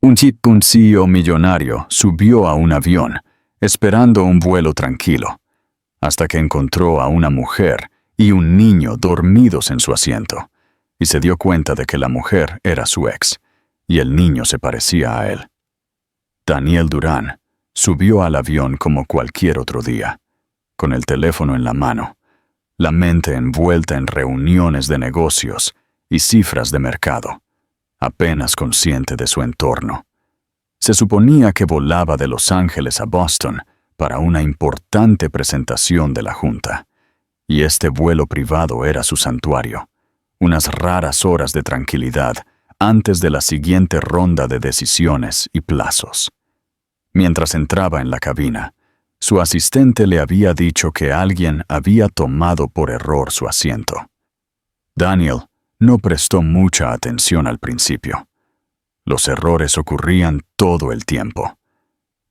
Un CEO millonario subió a un avión, esperando un vuelo tranquilo, hasta que encontró a una mujer y un niño dormidos en su asiento, y se dio cuenta de que la mujer era su ex, y el niño se parecía a él. Daniel Durán subió al avión como cualquier otro día, con el teléfono en la mano, la mente envuelta en reuniones de negocios y cifras de mercado, apenas consciente de su entorno. Se suponía que volaba de Los Ángeles a Boston para una importante presentación de la Junta, y este vuelo privado era su santuario, unas raras horas de tranquilidad antes de la siguiente ronda de decisiones y plazos. Mientras entraba en la cabina, su asistente le había dicho que alguien había tomado por error su asiento. Daniel no prestó mucha atención al principio. Los errores ocurrían todo el tiempo.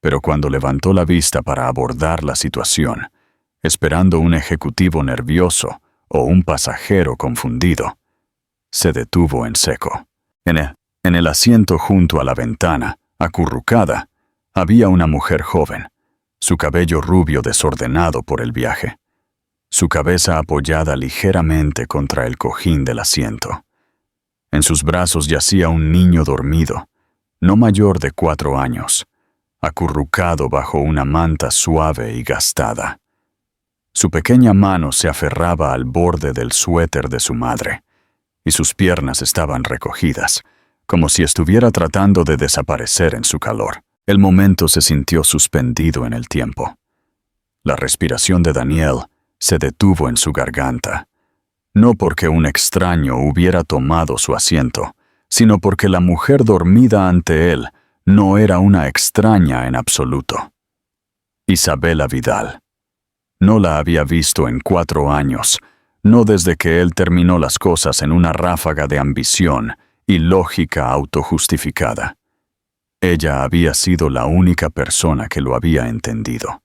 Pero cuando levantó la vista para abordar la situación, esperando un ejecutivo nervioso o un pasajero confundido, se detuvo en seco. En el asiento junto a la ventana, acurrucada, había una mujer joven, su cabello rubio desordenado por el viaje, su cabeza apoyada ligeramente contra el cojín del asiento. En sus brazos yacía un niño dormido, no mayor de 4 años, acurrucado bajo una manta suave y gastada. Su pequeña mano se aferraba al borde del suéter de su madre, y sus piernas estaban recogidas, como si estuviera tratando de desaparecer en su calor. El momento se sintió suspendido en el tiempo. La respiración de Daniel se detuvo en su garganta, no porque un extraño hubiera tomado su asiento, sino porque la mujer dormida ante él no era una extraña en absoluto. Isabela Vidal. No la había visto en 4 años, no desde que él terminó las cosas en una ráfaga de ambición y lógica autojustificada. Ella había sido la única persona que lo había entendido,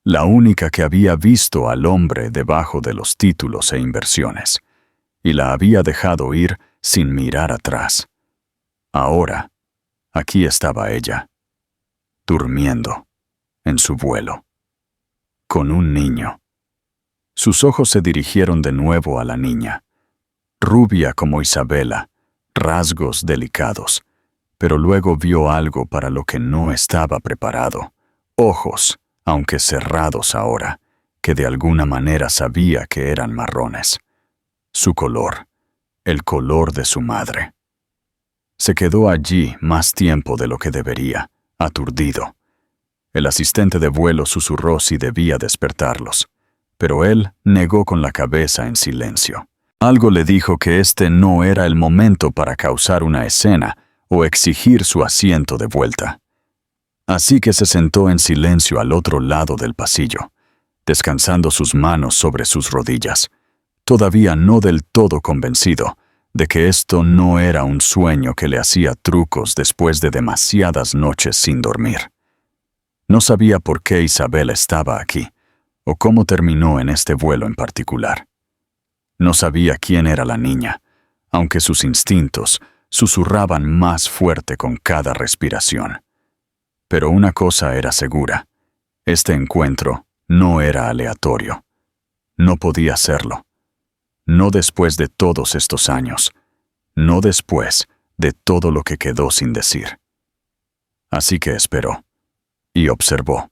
la única que había visto al hombre debajo de los títulos e inversiones, y la había dejado ir sin mirar atrás. Ahora, aquí estaba ella, durmiendo, en su vuelo, con un niño. Sus ojos se dirigieron de nuevo a la niña, rubia como Isabela, rasgos delicados, pero luego vio algo para lo que no estaba preparado, ojos, aunque cerrados ahora, que de alguna manera sabía que eran marrones. Su color, el color de su madre. Se quedó allí más tiempo de lo que debería, aturdido. El asistente de vuelo susurró si debía despertarlos, pero él negó con la cabeza en silencio. Algo le dijo que este no era el momento para causar una escena o exigir su asiento de vuelta. Así que se sentó en silencio al otro lado del pasillo, descansando sus manos sobre sus rodillas, todavía no del todo convencido de que esto no era un sueño que le hacía trucos después de demasiadas noches sin dormir. No sabía por qué Isabel estaba aquí, o cómo terminó en este vuelo en particular. No sabía quién era la niña, aunque sus instintos susurraban más fuerte con cada respiración. Pero una cosa era segura: este encuentro no era aleatorio. No podía serlo. No después de todos estos años. No después de todo lo que quedó sin decir. Así que esperó, y observó,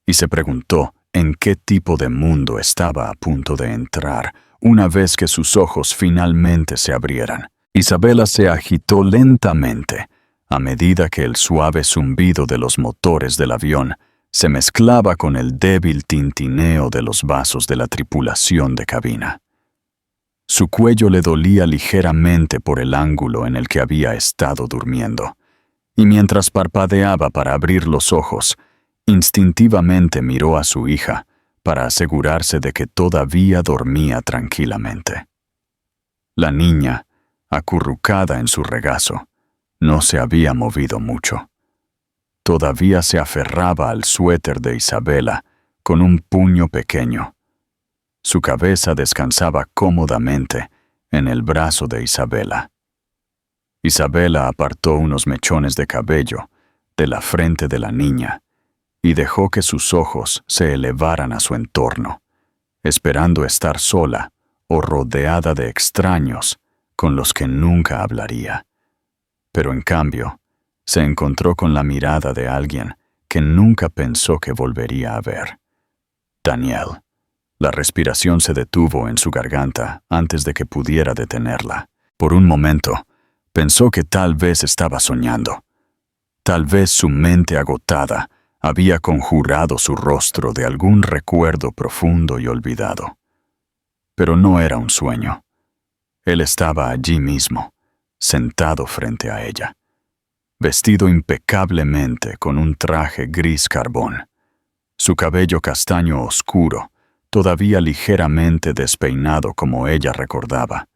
y se preguntó en qué tipo de mundo estaba a punto de entrar una vez que sus ojos finalmente se abrieran. Isabela se agitó lentamente a medida que el suave zumbido de los motores del avión se mezclaba con el débil tintineo de los vasos de la tripulación de cabina. Su cuello le dolía ligeramente por el ángulo en el que había estado durmiendo, y mientras parpadeaba para abrir los ojos, instintivamente miró a su hija para asegurarse de que todavía dormía tranquilamente. La niña, acurrucada en su regazo, no se había movido mucho. Todavía se aferraba al suéter de Isabela con un puño pequeño. Su cabeza descansaba cómodamente en el brazo de Isabela. Isabela apartó unos mechones de cabello de la frente de la niña y dejó que sus ojos se elevaran a su entorno, esperando estar sola o rodeada de extraños con los que nunca hablaría. Pero en cambio, se encontró con la mirada de alguien que nunca pensó que volvería a ver. Daniel. La respiración se detuvo en su garganta antes de que pudiera detenerla. Por un momento, pensó que tal vez estaba soñando. Tal vez su mente agotada había conjurado su rostro de algún recuerdo profundo y olvidado. Pero no era un sueño. Él estaba allí mismo, sentado frente a ella, vestido impecablemente con un traje gris carbón. Su cabello castaño oscuro, todavía ligeramente despeinado como ella recordaba,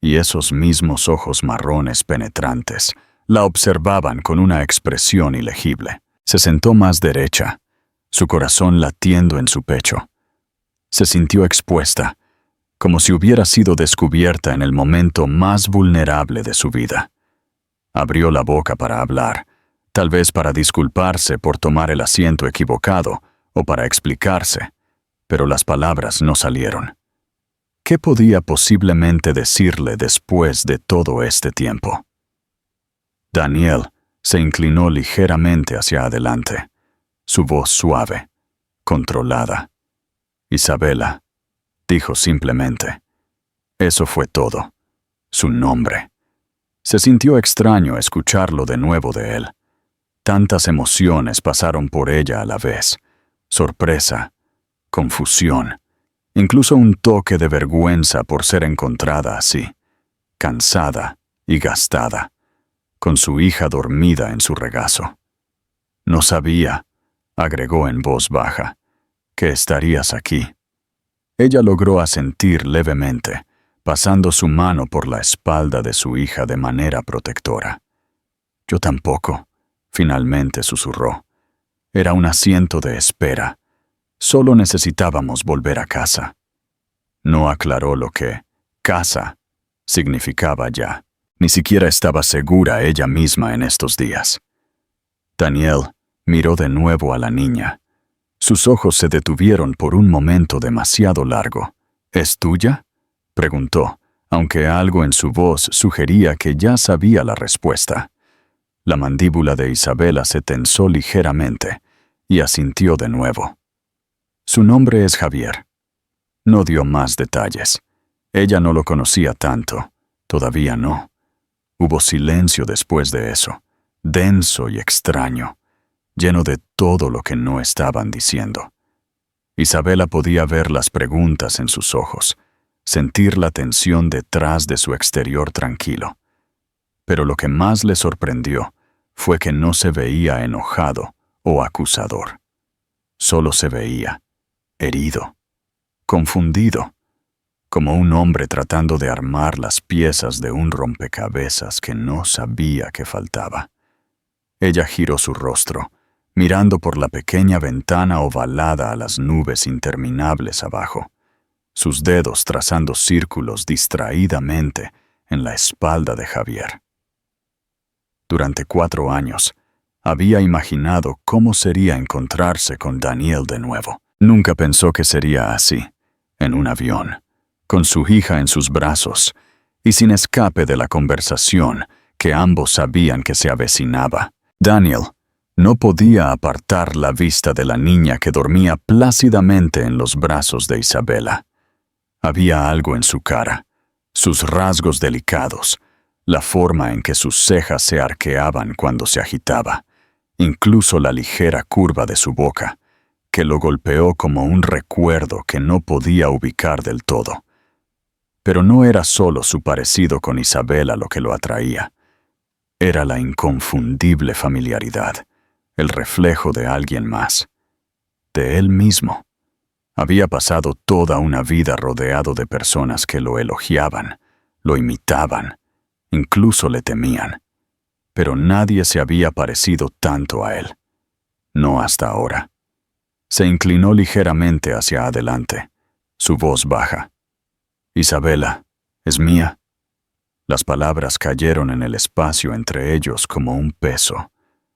y esos mismos ojos marrones penetrantes la observaban con una expresión ilegible. Se sentó más derecha, su corazón latiendo en su pecho. Se sintió expuesta, como si hubiera sido descubierta en el momento más vulnerable de su vida. Abrió la boca para hablar, tal vez para disculparse por tomar el asiento equivocado o para explicarse, pero las palabras no salieron. ¿Qué podía posiblemente decirle después de todo este tiempo? Daniel se inclinó ligeramente hacia adelante, su voz suave, controlada. Isabela, dijo simplemente. Eso fue todo. Su nombre. Se sintió extraño escucharlo de nuevo de él. Tantas emociones pasaron por ella a la vez. Sorpresa, confusión, incluso un toque de vergüenza por ser encontrada así, cansada y gastada, con su hija dormida en su regazo. No sabía, agregó en voz baja, que estarías aquí. Ella logró asentir levemente, pasando su mano por la espalda de su hija de manera protectora. Yo tampoco, finalmente susurró. Era un asiento de espera. Solo necesitábamos volver a casa. No aclaró lo que casa significaba ya. Ni siquiera estaba segura ella misma en estos días. Daniel miró de nuevo a la niña. Sus ojos se detuvieron por un momento demasiado largo. ¿Es tuya?, preguntó, aunque algo en su voz sugería que ya sabía la respuesta. La mandíbula de Isabela se tensó ligeramente y asintió de nuevo. Su nombre es Javier. No dio más detalles. Ella no lo conocía tanto. Todavía no. Hubo silencio después de eso, denso y extraño, lleno de todo lo que no estaban diciendo. Isabela podía ver las preguntas en sus ojos, sentir la tensión detrás de su exterior tranquilo. Pero lo que más le sorprendió fue que no se veía enojado o acusador. Solo se veía herido, confundido, como un hombre tratando de armar las piezas de un rompecabezas que no sabía que faltaba. Ella giró su rostro, mirando por la pequeña ventana ovalada a las nubes interminables abajo, sus dedos trazando círculos distraídamente en la espalda de Javier. Durante 4 años, había imaginado cómo sería encontrarse con Daniel de nuevo. Nunca pensó que sería así, en un avión, con su hija en sus brazos y sin escape de la conversación que ambos sabían que se avecinaba. Daniel no podía apartar la vista de la niña que dormía plácidamente en los brazos de Isabela. Había algo en su cara, sus rasgos delicados, la forma en que sus cejas se arqueaban cuando se agitaba, incluso la ligera curva de su boca, que lo golpeó como un recuerdo que no podía ubicar del todo. Pero no era solo su parecido con Isabela lo que lo atraía. Era la inconfundible familiaridad, el reflejo de alguien más, de él mismo. Había pasado toda una vida rodeado de personas que lo elogiaban, lo imitaban, incluso le temían. Pero nadie se había parecido tanto a él. No hasta ahora. Se inclinó ligeramente hacia adelante, su voz baja. «Isabela, ¿es mía?». Las palabras cayeron en el espacio entre ellos como un peso,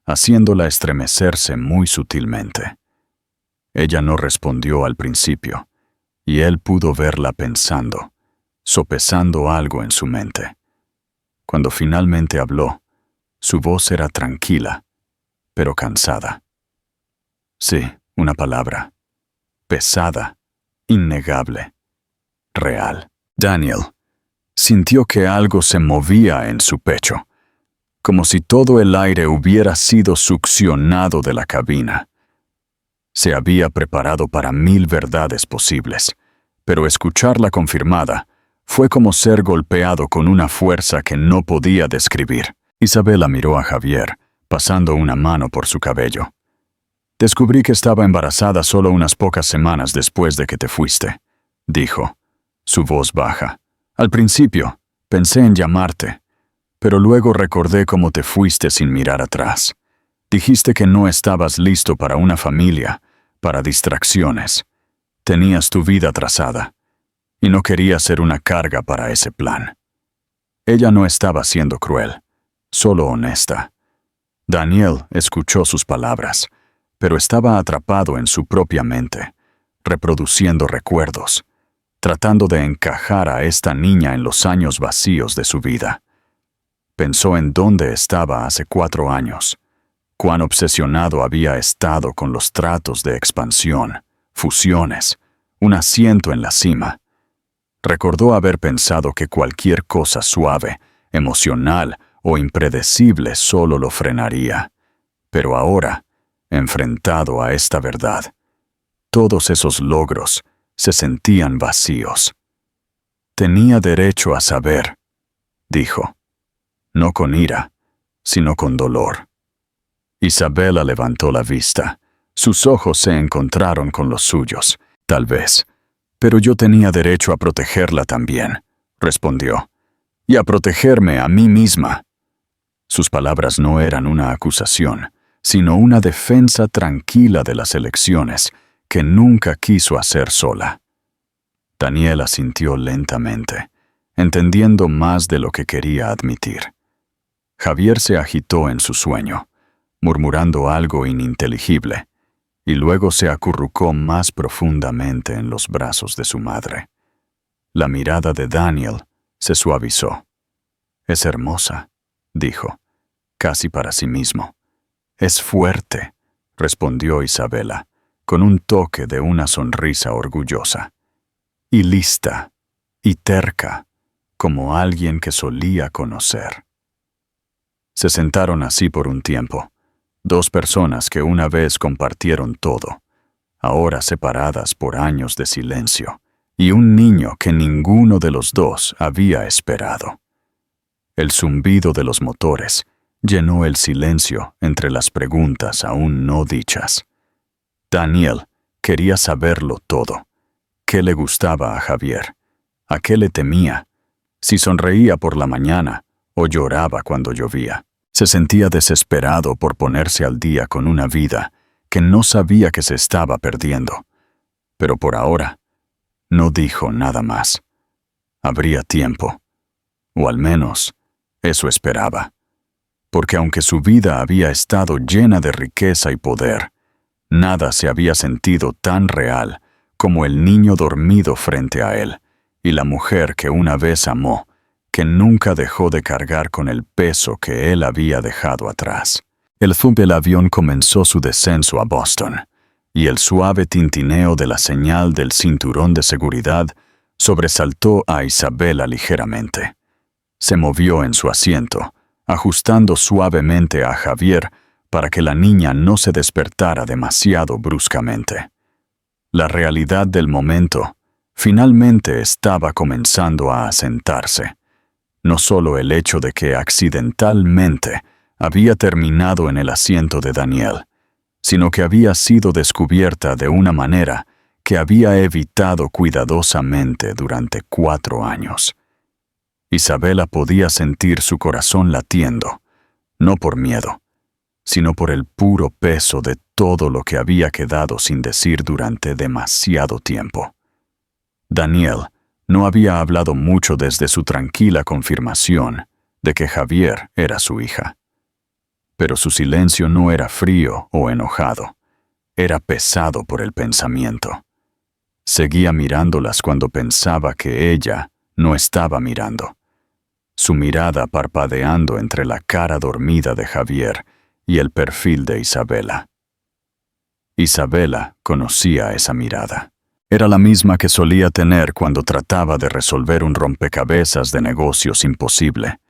haciéndola estremecerse muy sutilmente. Ella no respondió al principio, y él pudo verla pensando, sopesando algo en su mente. Cuando finalmente habló, su voz era tranquila, pero cansada. Sí, una palabra. Pesada, innegable, real. Daniel sintió que algo se movía en su pecho, como si todo el aire hubiera sido succionado de la cabina. Se había preparado para 1000 verdades posibles, pero escucharla confirmada fue como ser golpeado con una fuerza que no podía describir. Isabela miró a Javier, pasando una mano por su cabello. «Descubrí que estaba embarazada solo unas pocas semanas después de que te fuiste», dijo, su voz baja. «Al principio, pensé en llamarte, pero luego recordé cómo te fuiste sin mirar atrás. Dijiste que no estabas listo para una familia, para distracciones. Tenías tu vida trazada, y no querías ser una carga para ese plan». Ella no estaba siendo cruel, solo honesta. Daniel escuchó sus palabras, pero estaba atrapado en su propia mente, reproduciendo recuerdos, tratando de encajar a esta niña en los años vacíos de su vida. Pensó en dónde estaba hace 4 años, cuán obsesionado había estado con los tratos de expansión, fusiones, un asiento en la cima. Recordó haber pensado que cualquier cosa suave, emocional o impredecible solo lo frenaría. Pero ahora, enfrentado a esta verdad, todos esos logros se sentían vacíos. «Tenía derecho a saber», dijo, no con ira, sino con dolor. Isabela levantó la vista. Sus ojos se encontraron con los suyos. «Tal vez, pero yo tenía derecho a protegerla también», respondió, «y a protegerme a mí misma». Sus palabras no eran una acusación, sino una defensa tranquila de las elecciones que nunca quiso hacer sola. Daniel asintió lentamente, entendiendo más de lo que quería admitir. Javier se agitó en su sueño, murmurando algo ininteligible, y luego se acurrucó más profundamente en los brazos de su madre. La mirada de Daniel se suavizó. «Es hermosa», dijo, casi para sí mismo. «Es fuerte», respondió Isabela, con un toque de una sonrisa orgullosa. «Y lista, y terca, como alguien que solía conocer». Se sentaron así por un tiempo, 2 personas que una vez compartieron todo, ahora separadas por años de silencio, y un niño que ninguno de los dos había esperado. El zumbido de los motores llenó el silencio entre las preguntas aún no dichas. Daniel quería saberlo todo. ¿Qué le gustaba a Javier? ¿A qué le temía? Si sonreía por la mañana o lloraba cuando llovía. Se sentía desesperado por ponerse al día con una vida que no sabía que se estaba perdiendo. Pero por ahora, no dijo nada más. Habría tiempo. O al menos, eso esperaba. Porque aunque su vida había estado llena de riqueza y poder, nada se había sentido tan real como el niño dormido frente a él y la mujer que una vez amó, que nunca dejó de cargar con el peso que él había dejado atrás. El zoom del avión comenzó su descenso a Boston, y el suave tintineo de la señal del cinturón de seguridad sobresaltó a Isabela ligeramente. Se movió en su asiento, ajustando suavemente a Javier para que la niña no se despertara demasiado bruscamente. La realidad del momento finalmente estaba comenzando a asentarse. No solo el hecho de que accidentalmente había terminado en el asiento de Daniel, sino que había sido descubierta de una manera que había evitado cuidadosamente durante 4 años. Isabela podía sentir su corazón latiendo, no por miedo, sino por el puro peso de todo lo que había quedado sin decir durante demasiado tiempo. Daniel No había hablado mucho desde su tranquila confirmación de que Javier era su hija. Pero su silencio no era frío o enojado, era pesado por el pensamiento. Seguía mirándolas cuando pensaba que ella no estaba mirando. Su mirada parpadeando entre la cara dormida de Javier y el perfil de Isabela. Isabela conocía esa mirada. Era la misma que solía tener cuando trataba de resolver un rompecabezas de negocios imposible,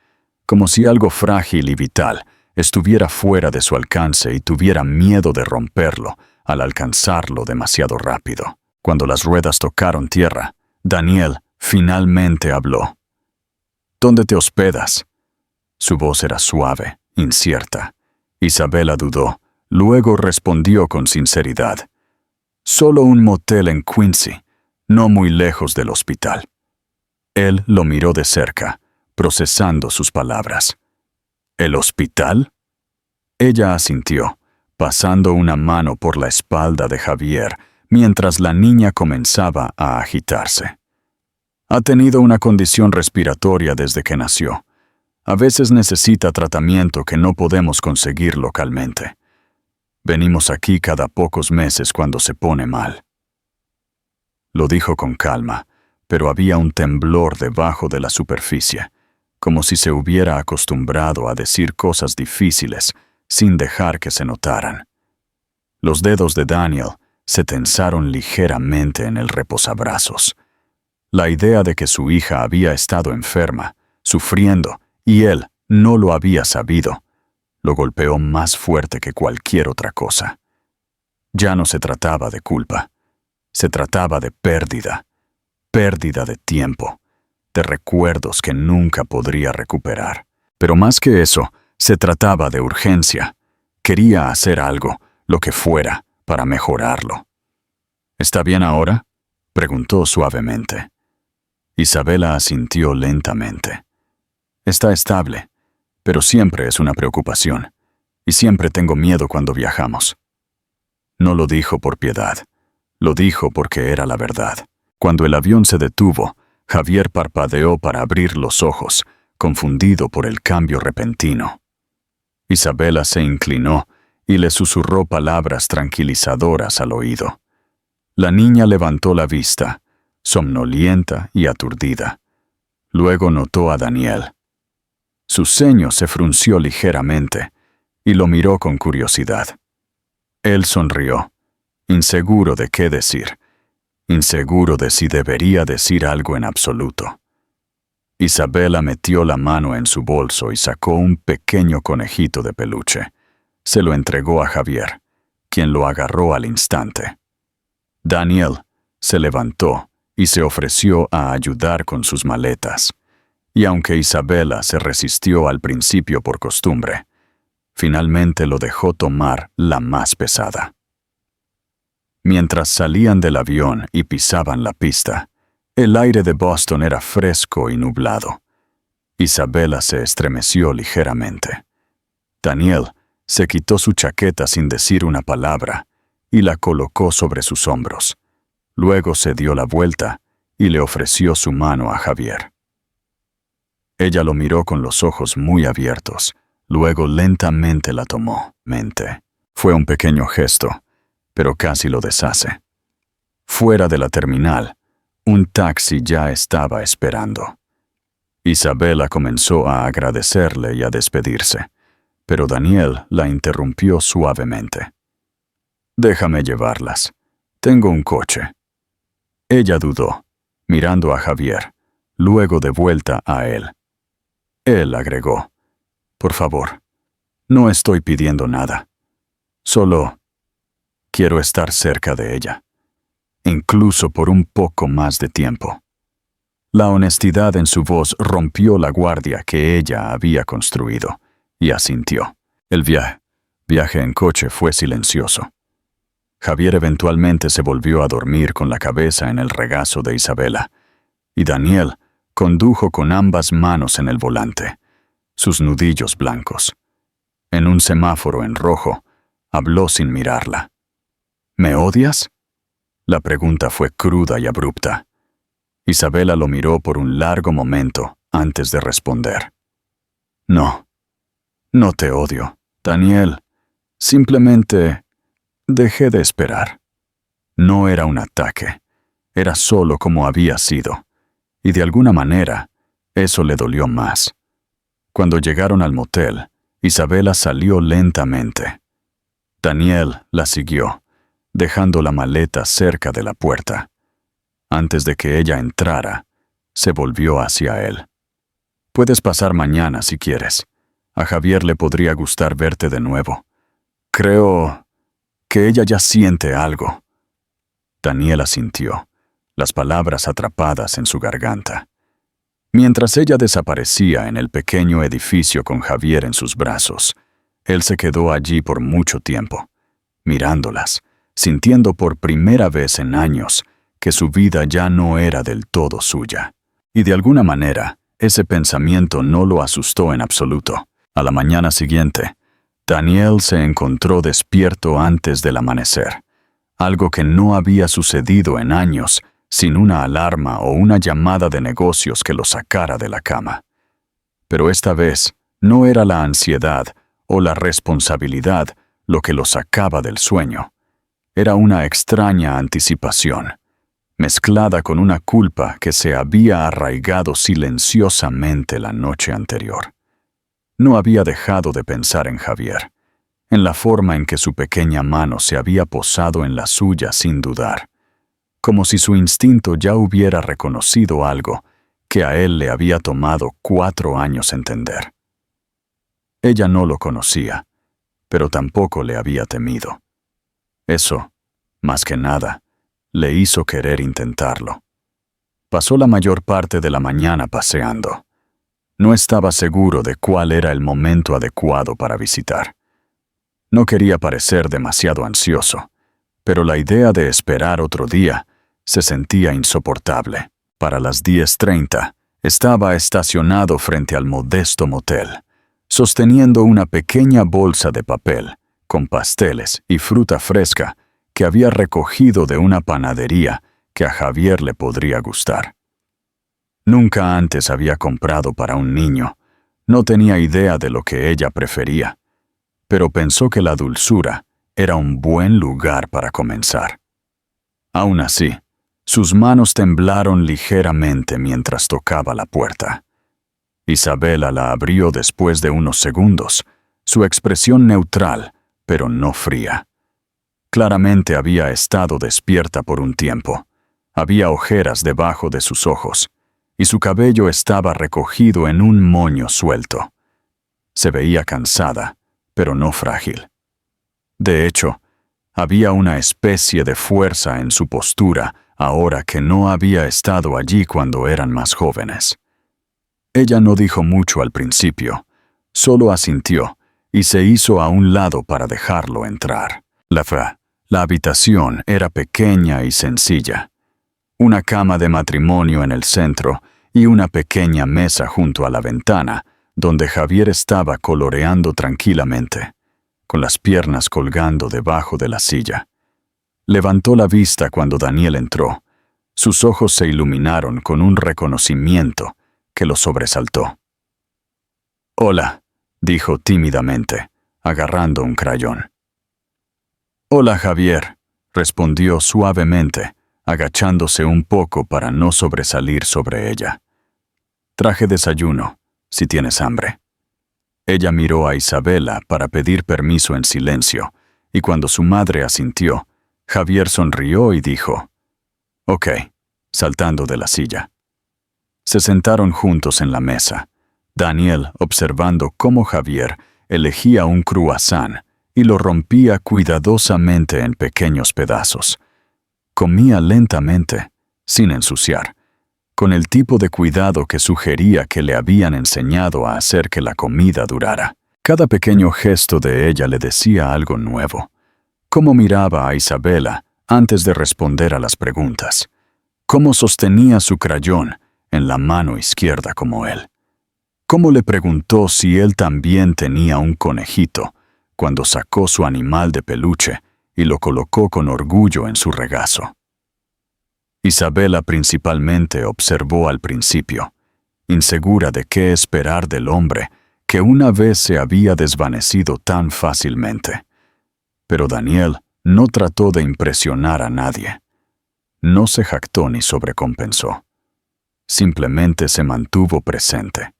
como si algo frágil y vital estuviera fuera de su alcance y tuviera miedo de romperlo al alcanzarlo demasiado rápido. Cuando las ruedas tocaron tierra, Daniel finalmente habló. ¿Dónde te hospedas? Su voz era suave, incierta. Isabela dudó, luego respondió con sinceridad. Solo un motel en Quincy, no muy lejos del hospital. Él lo miró de cerca, procesando sus palabras. ¿El hospital? Ella asintió, pasando una mano por la espalda de Javier, mientras la niña comenzaba a agitarse. Ha tenido una condición respiratoria desde que nació. A veces necesita tratamiento que no podemos conseguir localmente. Venimos aquí cada pocos meses cuando se pone mal. Lo dijo con calma, pero había un temblor debajo de la superficie, como si se hubiera acostumbrado a decir cosas difíciles sin dejar que se notaran. Los dedos de Daniel se tensaron ligeramente en el reposabrazos. La idea de que su hija había estado enferma, sufriendo, y él no lo había sabido, lo golpeó más fuerte que cualquier otra cosa. Ya no se trataba de culpa, se trataba de pérdida de tiempo, de recuerdos que nunca podría recuperar. Pero más que eso, se trataba de urgencia. Quería hacer algo, lo que fuera, para mejorarlo. ¿Está bien ahora?, preguntó suavemente. Isabela asintió lentamente. Está estable, pero siempre es una preocupación, y siempre tengo miedo cuando viajamos. No lo dijo por piedad, lo dijo porque era la verdad. Cuando el avión se detuvo, Javier parpadeó para abrir los ojos, confundido por el cambio repentino. Isabela se inclinó y le susurró palabras tranquilizadoras al oído. La niña levantó la vista, somnolienta y aturdida. Luego notó a Daniel. Su ceño se frunció ligeramente y lo miró con curiosidad. Él sonrió, inseguro de qué decir, inseguro de si debería decir algo en absoluto. Isabela metió la mano en su bolso y sacó un pequeño conejito de peluche. Se lo entregó a Javier, quien lo agarró al instante. Daniel se levantó y se ofreció a ayudar con sus maletas, y aunque Isabela se resistió al principio por costumbre, finalmente lo dejó tomar la más pesada. Mientras salían del avión y pisaban la pista, el aire de Boston era fresco y nublado. Isabela se estremeció ligeramente. Daniel se quitó su chaqueta sin decir una palabra y la colocó sobre sus hombros. Luego se dio la vuelta y le ofreció su mano a Javier. Ella lo miró con los ojos muy abiertos, luego lentamente la tomó. Fue un pequeño gesto, pero casi lo deshace. Fuera de la terminal, un taxi ya estaba esperando. Isabela comenzó a agradecerle y a despedirse, pero Daniel la interrumpió suavemente. «Déjame llevarlas. Tengo un coche». Ella dudó, mirando a Javier, luego de vuelta a él. Él agregó, «Por favor, no estoy pidiendo nada. Solo quiero estar cerca de ella, incluso por un poco más de tiempo». La honestidad en su voz rompió la guardia que ella había construido, y asintió. El viaje en coche fue silencioso. Javier eventualmente se volvió a dormir con la cabeza en el regazo de Isabela, y Daniel condujo con ambas manos en el volante, sus nudillos blancos. En un semáforo en rojo, habló sin mirarla. «¿Me odias?». La pregunta fue cruda y abrupta. Isabela lo miró por un largo momento antes de responder. No, no te odio, Daniel. Simplemente dejé de esperar. No era un ataque, era solo como había sido, y de alguna manera eso le dolió más. Cuando llegaron al motel, Isabela salió lentamente. Daniel la siguió, dejando la maleta cerca de la puerta. Antes de que ella entrara, se volvió hacia él. Puedes pasar mañana si quieres. A Javier le podría gustar verte de nuevo. Creo que ella ya siente algo. Daniel asintió, las palabras atrapadas en su garganta. Mientras ella desaparecía en el pequeño edificio con Javier en sus brazos, él se quedó allí por mucho tiempo, mirándolas, sintiendo por primera vez en años que su vida ya no era del todo suya. Y de alguna manera, ese pensamiento no lo asustó en absoluto. A la mañana siguiente, Daniel se encontró despierto antes del amanecer, algo que no había sucedido en años, sin una alarma o una llamada de negocios que lo sacara de la cama. Pero esta vez no era la ansiedad o la responsabilidad lo que lo sacaba del sueño. Era una extraña anticipación, mezclada con una culpa que se había arraigado silenciosamente la noche anterior. No había dejado de pensar en Javier, en la forma en que su pequeña mano se había posado en la suya sin dudar, como si su instinto ya hubiera reconocido algo que a él le había tomado 4 años entender. Ella no lo conocía, pero tampoco le había temido. Eso, más que nada, le hizo querer intentarlo. Pasó la mayor parte de la mañana paseando. No estaba seguro de cuál era el momento adecuado para visitar. No quería parecer demasiado ansioso, pero la idea de esperar otro día se sentía insoportable. Para las 10:30, estaba estacionado frente al modesto motel, sosteniendo una pequeña bolsa de papel, con pasteles y fruta fresca que había recogido de una panadería que a Javier le podría gustar. Nunca antes había comprado para un niño, no tenía idea de lo que ella prefería, pero pensó que la dulzura era un buen lugar para comenzar. Aún así, sus manos temblaron ligeramente mientras tocaba la puerta. Isabela la abrió después de unos segundos, su expresión neutral, pero no fría. Claramente había estado despierta por un tiempo. Había ojeras debajo de sus ojos, y su cabello estaba recogido en un moño suelto. Se veía cansada, pero no frágil. De hecho, había una especie de fuerza en su postura ahora que no había estado allí cuando eran más jóvenes. Ella no dijo mucho al principio, solo asintió y se hizo a un lado para dejarlo entrar. La habitación era pequeña y sencilla. Una cama de matrimonio en el centro y una pequeña mesa junto a la ventana, donde Javier estaba coloreando tranquilamente, con las piernas colgando debajo de la silla. Levantó la vista cuando Daniel entró. Sus ojos se iluminaron con un reconocimiento que lo sobresaltó. «Hola», dijo tímidamente, agarrando un crayón. «Hola, Javier», respondió suavemente, agachándose un poco para no sobresalir sobre ella. «Traje desayuno, si tienes hambre». Ella miró a Isabela para pedir permiso en silencio, y cuando su madre asintió, Javier sonrió y dijo, «Ok», saltando de la silla. Se sentaron juntos en la mesa, Daniel observando cómo Javier elegía un croissant y lo rompía cuidadosamente en pequeños pedazos. Comía lentamente, sin ensuciar, con el tipo de cuidado que sugería que le habían enseñado a hacer que la comida durara. Cada pequeño gesto de ella le decía algo nuevo. Cómo miraba a Isabela antes de responder a las preguntas. Cómo sostenía su crayón en la mano izquierda como él. Cómo le preguntó si él también tenía un conejito cuando sacó su animal de peluche y lo colocó con orgullo en su regazo. Isabela principalmente observó al principio, insegura de qué esperar del hombre que una vez se había desvanecido tan fácilmente. Pero Daniel no trató de impresionar a nadie. No se jactó ni sobrecompensó. Simplemente se mantuvo presente.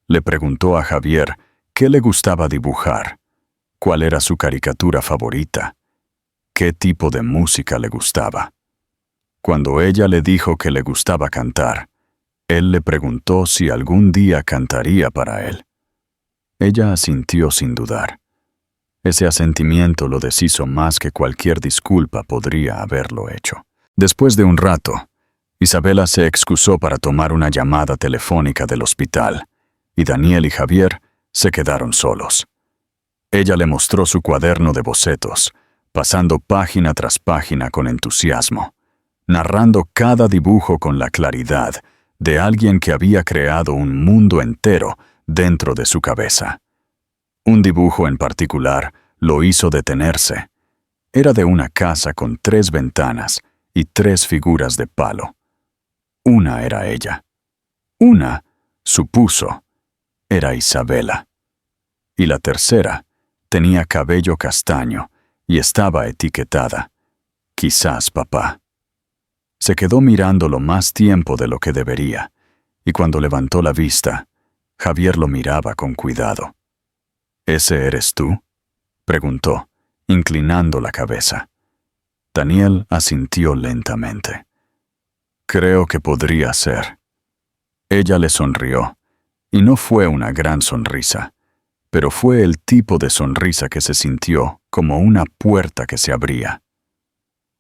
Le preguntó a Javier qué le gustaba dibujar, cuál era su caricatura favorita, qué tipo de música le gustaba. Cuando ella le dijo que le gustaba cantar, él le preguntó si algún día cantaría para él. Ella asintió sin dudar. Ese asentimiento lo deshizo más que cualquier disculpa podría haberlo hecho. Después de un rato, Isabela se excusó para tomar una llamada telefónica del hospital, y Daniel y Javier se quedaron solos. Ella le mostró su cuaderno de bocetos, pasando página tras página con entusiasmo, narrando cada dibujo con la claridad de alguien que había creado un mundo entero dentro de su cabeza. Un dibujo en particular lo hizo detenerse. Era de una casa con 3 ventanas y 3 figuras de palo. Una era ella. Una, supuso, era Isabela. Y la tercera tenía cabello castaño y estaba etiquetada, quizás papá. Se quedó mirándolo más tiempo de lo que debería, y cuando levantó la vista, Javier lo miraba con cuidado. ¿Ese eres tú?, preguntó, inclinando la cabeza. Daniel asintió lentamente. Creo que podría ser. Ella le sonrió, y no fue una gran sonrisa, pero fue el tipo de sonrisa que se sintió como una puerta que se abría.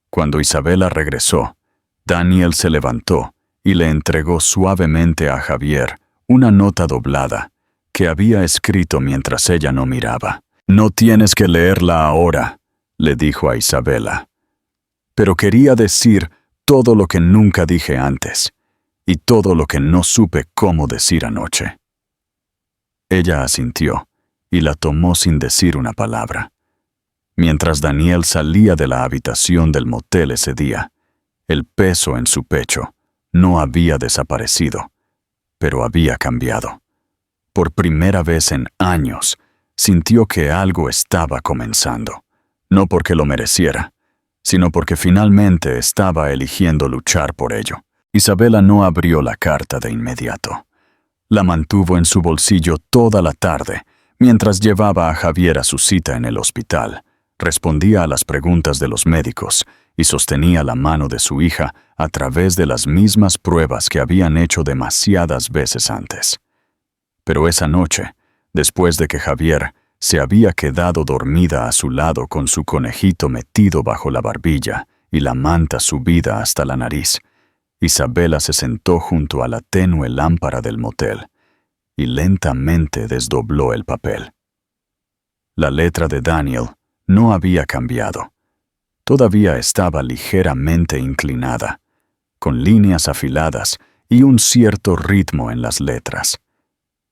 Cuando Isabela regresó, Daniel se levantó y le entregó suavemente a Javier una nota doblada que había escrito mientras ella no miraba. «No tienes que leerla ahora», le dijo a Isabela. «Pero quería decir todo lo que nunca dije antes, y todo lo que no supe cómo decir anoche». Ella asintió y la tomó sin decir una palabra. Mientras Daniel salía de la habitación del motel ese día, el peso en su pecho no había desaparecido, pero había cambiado. Por primera vez en años, sintió que algo estaba comenzando, no porque lo mereciera, sino porque finalmente estaba eligiendo luchar por ello. Isabela no abrió la carta de inmediato. La mantuvo en su bolsillo toda la tarde, mientras llevaba a Javier a su cita en el hospital, respondía a las preguntas de los médicos y sostenía la mano de su hija a través de las mismas pruebas que habían hecho demasiadas veces antes. Pero esa noche, después de que Javier se había quedado dormida a su lado con su conejito metido bajo la barbilla y la manta subida hasta la nariz, Isabela se sentó junto a la tenue lámpara del motel y lentamente desdobló el papel. La letra de Daniel no había cambiado. Todavía estaba ligeramente inclinada, con líneas afiladas y un cierto ritmo en las letras.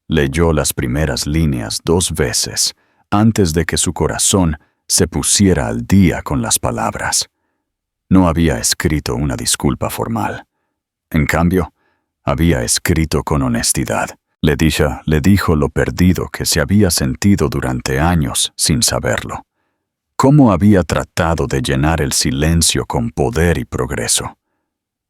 Leyó las primeras líneas 2 veces antes de que su corazón se pusiera al día con las palabras. No había escrito una disculpa formal. En cambio, había escrito con honestidad. Le dijo lo perdido que se había sentido durante años sin saberlo. Cómo había tratado de llenar el silencio con poder y progreso.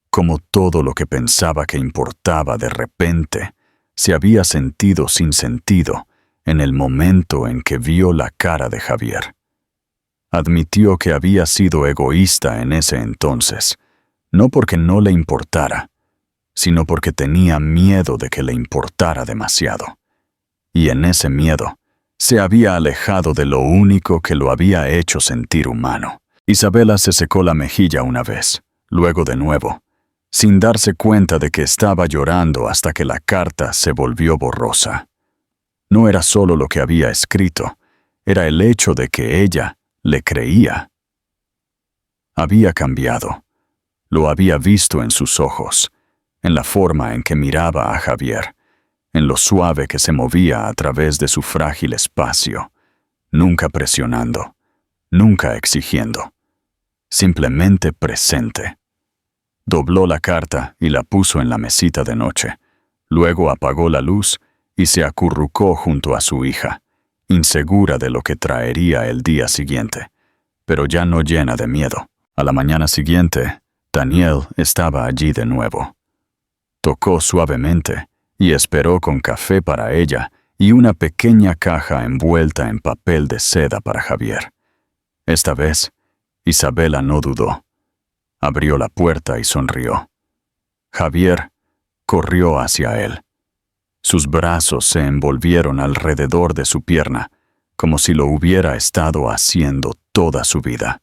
Cómo todo lo que pensaba que importaba de repente se había sentido sin sentido en el momento en que vio la cara de Javier. Admitió que había sido egoísta en ese entonces, no porque no le importara, sino porque tenía miedo de que le importara demasiado. Y en ese miedo, se había alejado de lo único que lo había hecho sentir humano. Isabela se secó la mejilla una vez, luego de nuevo, sin darse cuenta de que estaba llorando hasta que la carta se volvió borrosa. No era solo lo que había escrito, era el hecho de que ella le creía. Había cambiado. Lo había visto en sus ojos, en la forma en que miraba a Javier, en lo suave que se movía a través de su frágil espacio, nunca presionando, nunca exigiendo, simplemente presente. Dobló la carta y la puso en la mesita de noche. Luego apagó la luz y se acurrucó junto a su hija, insegura de lo que traería el día siguiente, pero ya no llena de miedo. A la mañana siguiente, Daniel estaba allí de nuevo. Tocó suavemente y esperó con café para ella y una pequeña caja envuelta en papel de seda para Javier. Esta vez, Isabela no dudó. Abrió la puerta y sonrió. Javier corrió hacia él. Sus brazos se envolvieron alrededor de su pierna, como si lo hubiera estado haciendo toda su vida.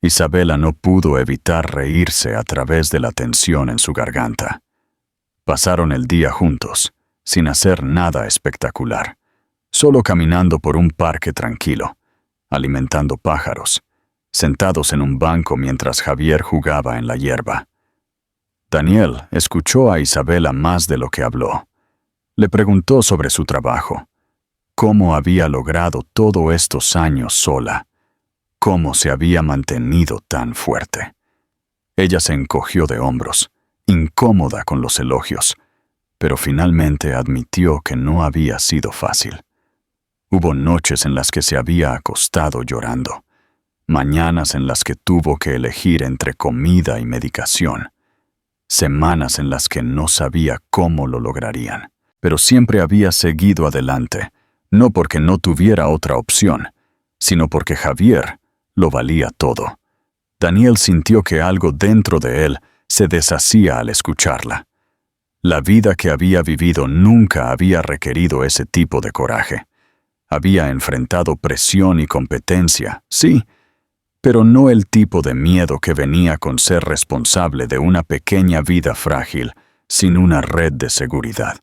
Isabela no pudo evitar reírse a través de la tensión en su garganta. Pasaron el día juntos, sin hacer nada espectacular, solo caminando por un parque tranquilo, alimentando pájaros, sentados en un banco mientras Javier jugaba en la hierba. Daniel escuchó a Isabela más de lo que habló. Le preguntó sobre su trabajo, cómo había logrado todos estos años sola, cómo se había mantenido tan fuerte. Ella se encogió de hombros, incómoda con los elogios, pero finalmente admitió que no había sido fácil. Hubo noches en las que se había acostado llorando, mañanas en las que tuvo que elegir entre comida y medicación, semanas en las que no sabía cómo lo lograrían, pero siempre había seguido adelante, no porque no tuviera otra opción, sino porque Javier lo valía todo. Daniel sintió que algo dentro de él se deshacía al escucharla. La vida que había vivido nunca había requerido ese tipo de coraje. Había enfrentado presión y competencia, sí, pero no el tipo de miedo que venía con ser responsable de una pequeña vida frágil sin una red de seguridad.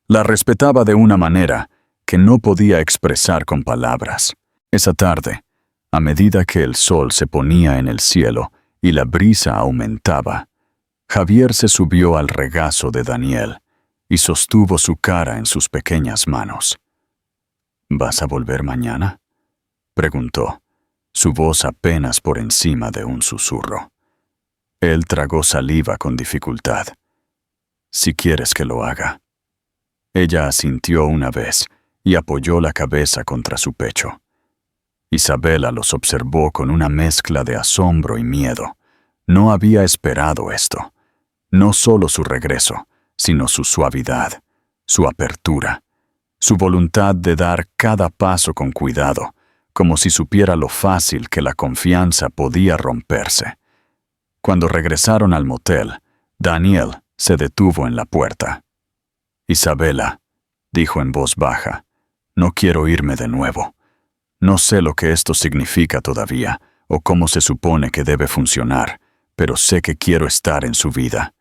La respetaba de una manera que no podía expresar con palabras. Esa tarde, a medida que el sol se ponía en el cielo y la brisa aumentaba, Javier se subió al regazo de Daniel y sostuvo su cara en sus pequeñas manos. ¿Vas a volver mañana?, preguntó, su voz apenas por encima de un susurro. Él tragó saliva con dificultad. Si quieres que lo haga. Ella asintió una vez y apoyó la cabeza contra su pecho. Isabela los observó con una mezcla de asombro y miedo. No había esperado esto. No solo su regreso, sino su suavidad, su apertura, su voluntad de dar cada paso con cuidado, como si supiera lo fácil que la confianza podía romperse. Cuando regresaron al motel, Daniel se detuvo en la puerta. «Isabela», dijo en voz baja, «no quiero irme de nuevo. No sé lo que esto significa todavía, o cómo se supone que debe funcionar, pero sé que quiero estar en su vida,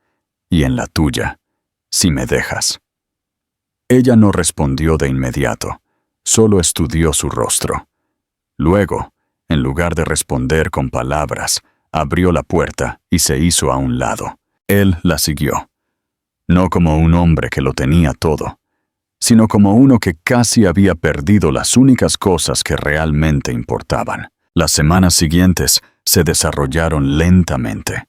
y en la tuya, si me dejas». Ella no respondió de inmediato, solo estudió su rostro. Luego, en lugar de responder con palabras, abrió la puerta y se hizo a un lado. Él la siguió. No como un hombre que lo tenía todo, sino como uno que casi había perdido las únicas cosas que realmente importaban. Las semanas siguientes se desarrollaron lentamente,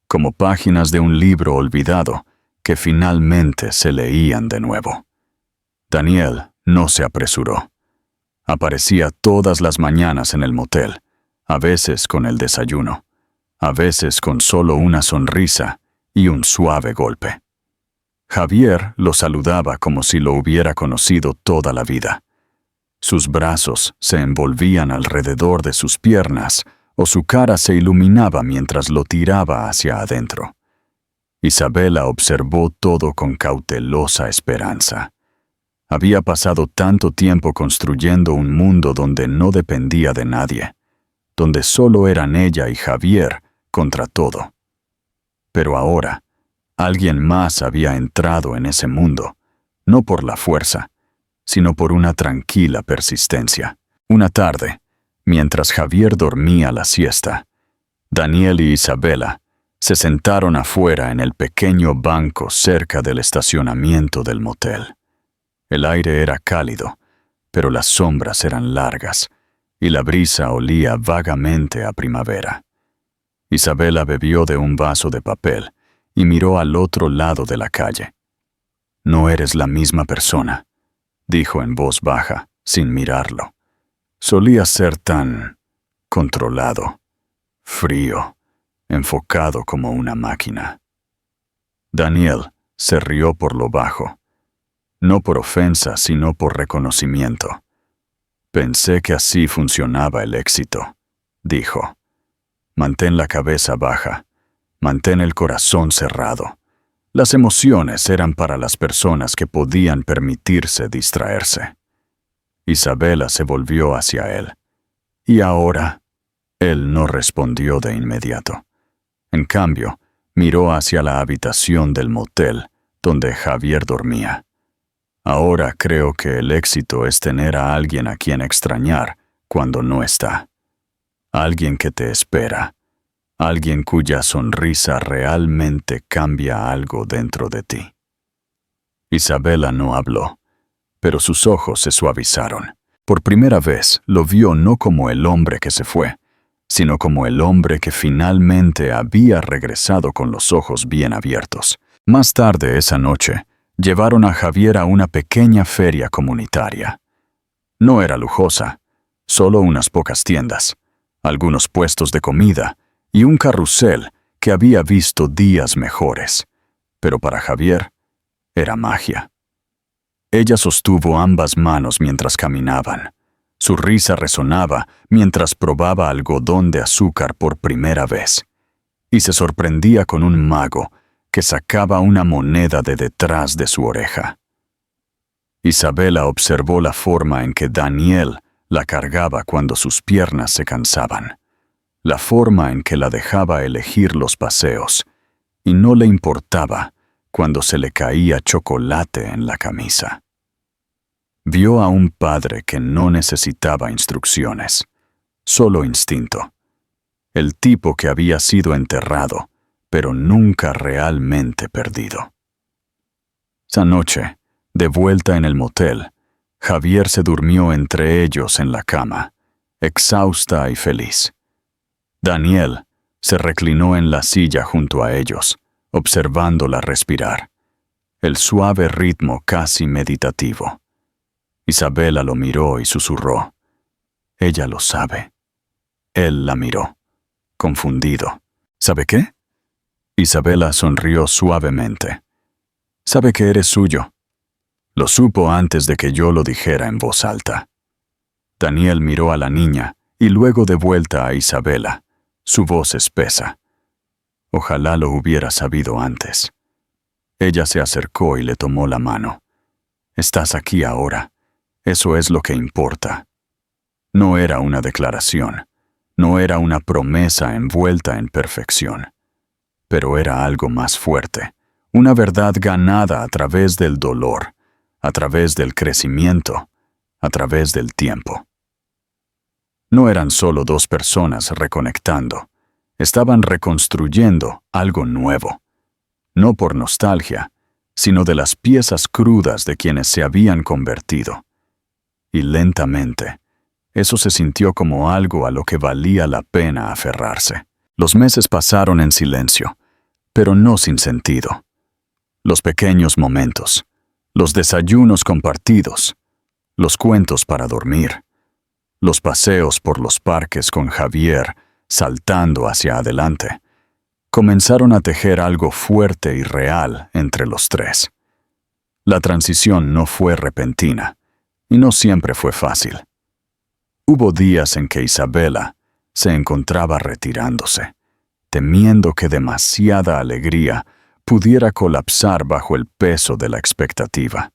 como páginas de un libro olvidado que finalmente se leían de nuevo. Daniel no se apresuró. Aparecía todas las mañanas en el motel, a veces con el desayuno, a veces con solo una sonrisa y un suave golpe. Javier lo saludaba como si lo hubiera conocido toda la vida. Sus brazos se envolvían alrededor de sus piernas o su cara se iluminaba mientras lo tiraba hacia adentro. Isabela observó todo con cautelosa esperanza. Había pasado tanto tiempo construyendo un mundo donde no dependía de nadie, donde solo eran ella y Javier contra todo. Pero ahora, alguien más había entrado en ese mundo, no por la fuerza, sino por una tranquila persistencia. Una tarde, mientras Javier dormía la siesta, Daniel y Isabela se sentaron afuera en el pequeño banco cerca del estacionamiento del motel. El aire era cálido, pero las sombras eran largas y la brisa olía vagamente a primavera. Isabela bebió de un vaso de papel y miró al otro lado de la calle. «No eres la misma persona», dijo en voz baja, sin mirarlo. «Solías ser tan controlado, frío, enfocado como una máquina». Daniel se rió por lo bajo, no por ofensa, sino por reconocimiento. «Pensé que así funcionaba el éxito», dijo. «Mantén la cabeza baja, mantén el corazón cerrado». Las emociones eran para las personas que podían permitirse distraerse. Isabela se volvió hacia él. ¿Y ahora? Él no respondió de inmediato. En cambio, miró hacia la habitación del motel donde Javier dormía. «Ahora creo que el éxito es tener a alguien a quien extrañar cuando no está. Alguien que te espera. Alguien cuya sonrisa realmente cambia algo dentro de ti». Isabela no habló, pero sus ojos se suavizaron. Por primera vez lo vio no como el hombre que se fue, sino como el hombre que finalmente había regresado con los ojos bien abiertos. Más tarde esa noche, llevaron a Javier a una pequeña feria comunitaria. No era lujosa, solo unas pocas tiendas, algunos puestos de comida y un carrusel que había visto días mejores. Pero para Javier, era magia. Ella sostuvo ambas manos mientras caminaban. Su risa resonaba mientras probaba algodón de azúcar por primera vez. Y se sorprendía con un mago que sacaba una moneda de detrás de su oreja. Isabela observó la forma en que Daniel la cargaba cuando sus piernas se cansaban, la forma en que la dejaba elegir los paseos, y no le importaba cuando se le caía chocolate en la camisa. Vio a un padre que no necesitaba instrucciones, solo instinto. El tipo que había sido enterrado, pero nunca realmente perdido. Esa noche, de vuelta en el motel, Javier se durmió entre ellos en la cama, exhausta y feliz. Daniel se reclinó en la silla junto a ellos, observándola respirar, el suave ritmo casi meditativo. Isabela lo miró y susurró. «Ella lo sabe». Él la miró, confundido. «¿Sabe qué?» Isabela sonrió suavemente. «Sabe que eres suyo». Lo supo antes de que yo lo dijera en voz alta. Daniel miró a la niña y luego de vuelta a Isabela, su voz espesa. Ojalá lo hubiera sabido antes. Ella se acercó y le tomó la mano. «Estás aquí ahora. Eso es lo que importa». No era una declaración, no era una promesa envuelta en perfección, pero era algo más fuerte, una verdad ganada a través del dolor, a través del crecimiento, a través del tiempo. No eran solo dos personas reconectando, estaban reconstruyendo algo nuevo, no por nostalgia, sino de las piezas crudas de quienes se habían convertido. Y lentamente, eso se sintió como algo a lo que valía la pena aferrarse. Los meses pasaron en silencio, pero no sin sentido. Los pequeños momentos, los desayunos compartidos, los cuentos para dormir, los paseos por los parques con Javier saltando hacia adelante, comenzaron a tejer algo fuerte y real entre los tres. La transición no fue repentina, y no siempre fue fácil. Hubo días en que Isabela se encontraba retirándose, temiendo que demasiada alegría pudiera colapsar bajo el peso de la expectativa.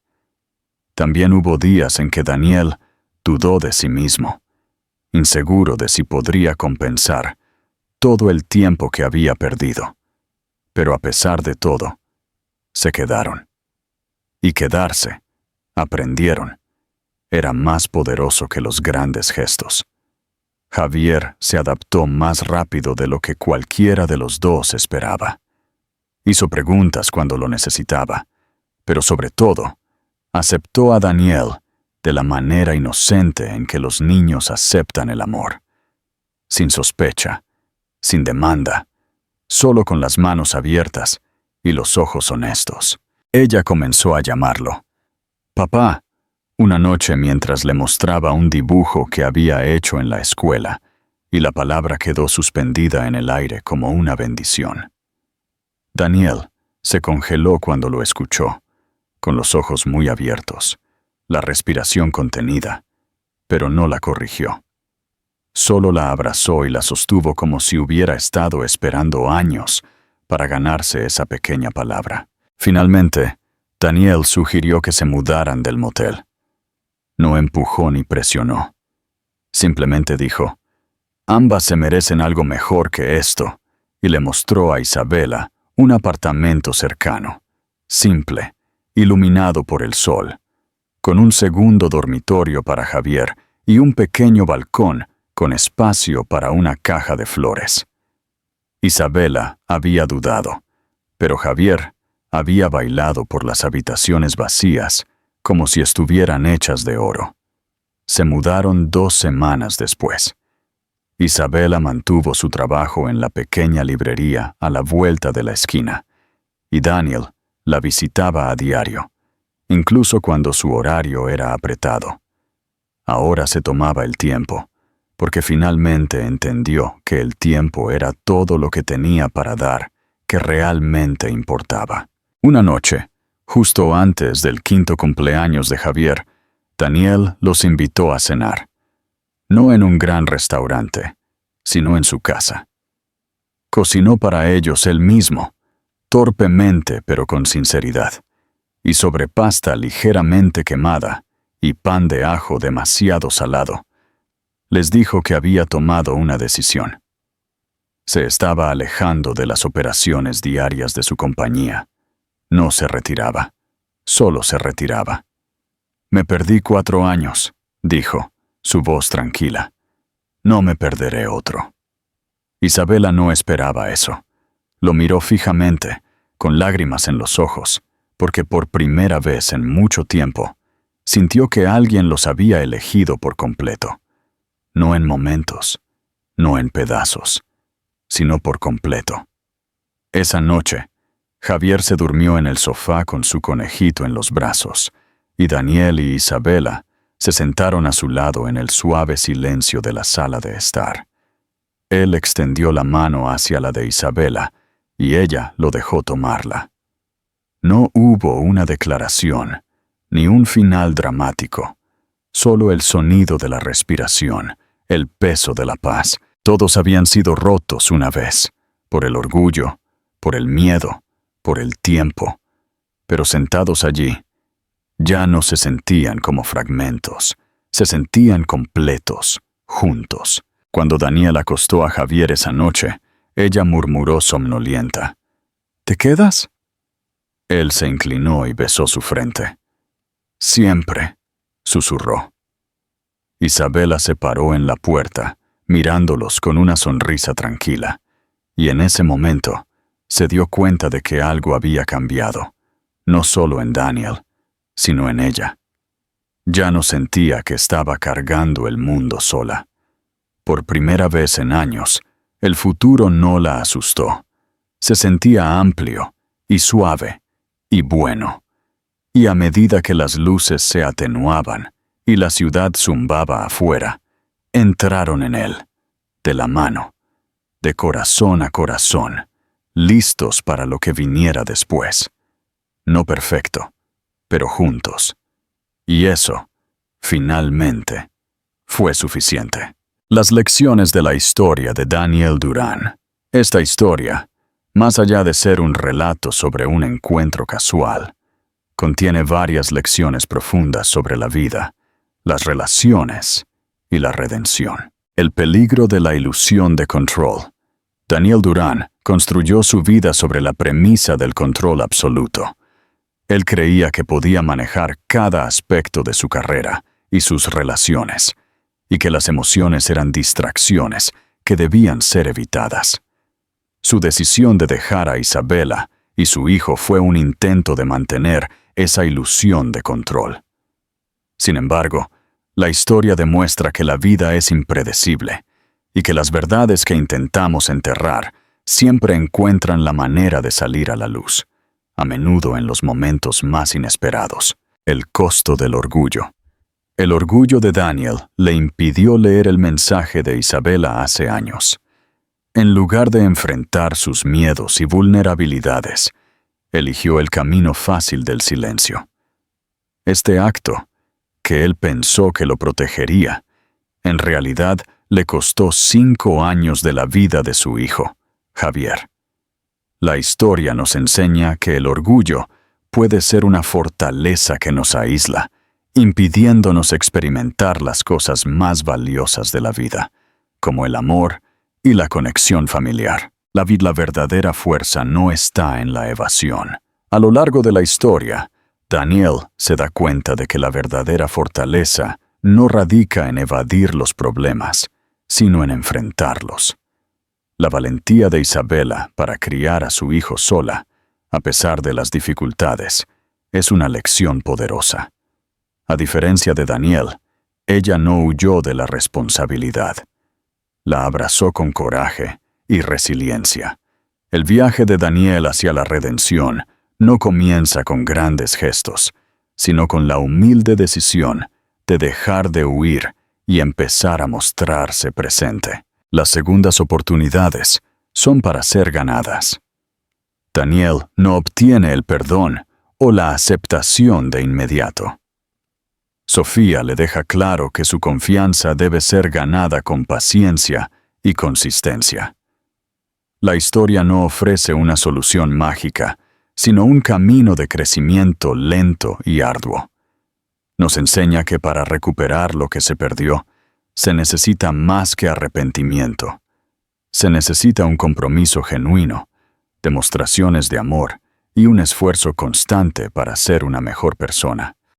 También hubo días en que Daniel dudó de sí mismo, inseguro de si podría compensar todo el tiempo que había perdido. Pero a pesar de todo, se quedaron. Y quedarse, aprendieron, era más poderoso que los grandes gestos. Javier se adaptó más rápido de lo que cualquiera de los dos esperaba. Hizo preguntas cuando lo necesitaba, pero sobre todo, aceptó a Daniel de la manera inocente en que los niños aceptan el amor, sin sospecha, sin demanda, solo con las manos abiertas y los ojos honestos. Ella comenzó a llamarlo. Papá, una noche mientras le mostraba un dibujo que había hecho en la escuela, y la palabra quedó suspendida en el aire como una bendición. Daniel se congeló cuando lo escuchó, con los ojos muy abiertos, la respiración contenida, pero no la corrigió. Solo la abrazó y la sostuvo como si hubiera estado esperando años para ganarse esa pequeña palabra. Finalmente, Daniel sugirió que se mudaran del motel. No empujó ni presionó. Simplemente dijo, ambas se merecen algo mejor que esto, y le mostró a Isabela un apartamento cercano, simple, iluminado por el sol, con un segundo dormitorio para Javier y un pequeño balcón con espacio para una caja de flores. Isabela había dudado, pero Javier había bailado por las habitaciones vacías como si estuvieran hechas de oro. Se mudaron 2 semanas después. Isabela mantuvo su trabajo en la pequeña librería a la vuelta de la esquina, y Daniel la visitaba a diario, incluso cuando su horario era apretado. Ahora se tomaba el tiempo, porque finalmente entendió que el tiempo era todo lo que tenía para dar, que realmente importaba. Una noche, justo antes del 5º cumpleaños de Javier, Daniel los invitó a cenar. No en un gran restaurante, sino en su casa. Cocinó para ellos él mismo, torpemente pero con sinceridad, y sobre pasta ligeramente quemada y pan de ajo demasiado salado. Les dijo que había tomado una decisión. Se estaba alejando de las operaciones diarias de su compañía. No se retiraba, solo se retiraba. Me perdí 4 años, dijo, su voz tranquila. No me perderé otro. Isabela no esperaba eso. Lo miró fijamente, con lágrimas en los ojos, porque por primera vez en mucho tiempo, sintió que alguien los había elegido por completo. No en momentos, no en pedazos, sino por completo. Esa noche, Javier se durmió en el sofá con su conejito en los brazos, y Daniel y Isabela se sentaron a su lado en el suave silencio de la sala de estar. Él extendió la mano hacia la de Isabela, y ella lo dejó tomarla. No hubo una declaración, ni un final dramático, solo el sonido de la respiración, el peso de la paz. Todos habían sido rotos una vez, por el orgullo, por el miedo, por el tiempo, pero sentados allí, ya no se sentían como fragmentos, se sentían completos, juntos. Cuando Daniel acostó a Javier esa noche, ella murmuró somnolienta, ¿te quedas? Él se inclinó y besó su frente. Siempre, susurró. Isabela se paró en la puerta, mirándolos con una sonrisa tranquila, y en ese momento se dio cuenta de que algo había cambiado, no solo en Daniel, sino en ella. Ya no sentía que estaba cargando el mundo sola. Por primera vez en años, el futuro no la asustó. Se sentía amplio y suave y bueno. Y a medida que las luces se atenuaban y la ciudad zumbaba afuera, entraron en él, de la mano, de corazón a corazón, listos para lo que viniera después. No perfecto, pero juntos. Y eso, finalmente, fue suficiente. Las lecciones de la historia de Daniel Durán. Esta historia, más allá de ser un relato sobre un encuentro casual, contiene varias lecciones profundas sobre la vida, las relaciones y la redención. El peligro de la ilusión de control. Daniel Durán construyó su vida sobre la premisa del control absoluto. Él creía que podía manejar cada aspecto de su carrera y sus relaciones, y que las emociones eran distracciones que debían ser evitadas. Su decisión de dejar a Isabela y su hijo fue un intento de mantener esa ilusión de control. Sin embargo, la historia demuestra que la vida es impredecible y que las verdades que intentamos enterrar siempre encuentran la manera de salir a la luz, a menudo en los momentos más inesperados. El costo del orgullo. El orgullo de Daniel le impidió leer el mensaje de Isabela hace años. En lugar de enfrentar sus miedos y vulnerabilidades, eligió el camino fácil del silencio. Este acto, que él pensó que lo protegería, en realidad le costó 5 años de la vida de su hijo, Javier. La historia nos enseña que el orgullo puede ser una fortaleza que nos aísla, impidiéndonos experimentar las cosas más valiosas de la vida, como el amor y la conexión familiar. La verdadera fuerza no está en la evasión. A lo largo de la historia, Daniel se da cuenta de que la verdadera fortaleza no radica en evadir los problemas, sino en enfrentarlos. La valentía de Isabela para criar a su hijo sola, a pesar de las dificultades, es una lección poderosa. A diferencia de Daniel, ella no huyó de la responsabilidad. La abrazó con coraje y resiliencia. El viaje de Daniel hacia la redención no comienza con grandes gestos, sino con la humilde decisión de dejar de huir y empezar a mostrarse presente. Las segundas oportunidades son para ser ganadas. Daniel no obtiene el perdón o la aceptación de inmediato. Sofía le deja claro que su confianza debe ser ganada con paciencia y consistencia. La historia no ofrece una solución mágica, sino un camino de crecimiento lento y arduo. Nos enseña que para recuperar lo que se perdió, se necesita más que arrepentimiento. Se necesita un compromiso genuino, demostraciones de amor y un esfuerzo constante para ser una mejor persona.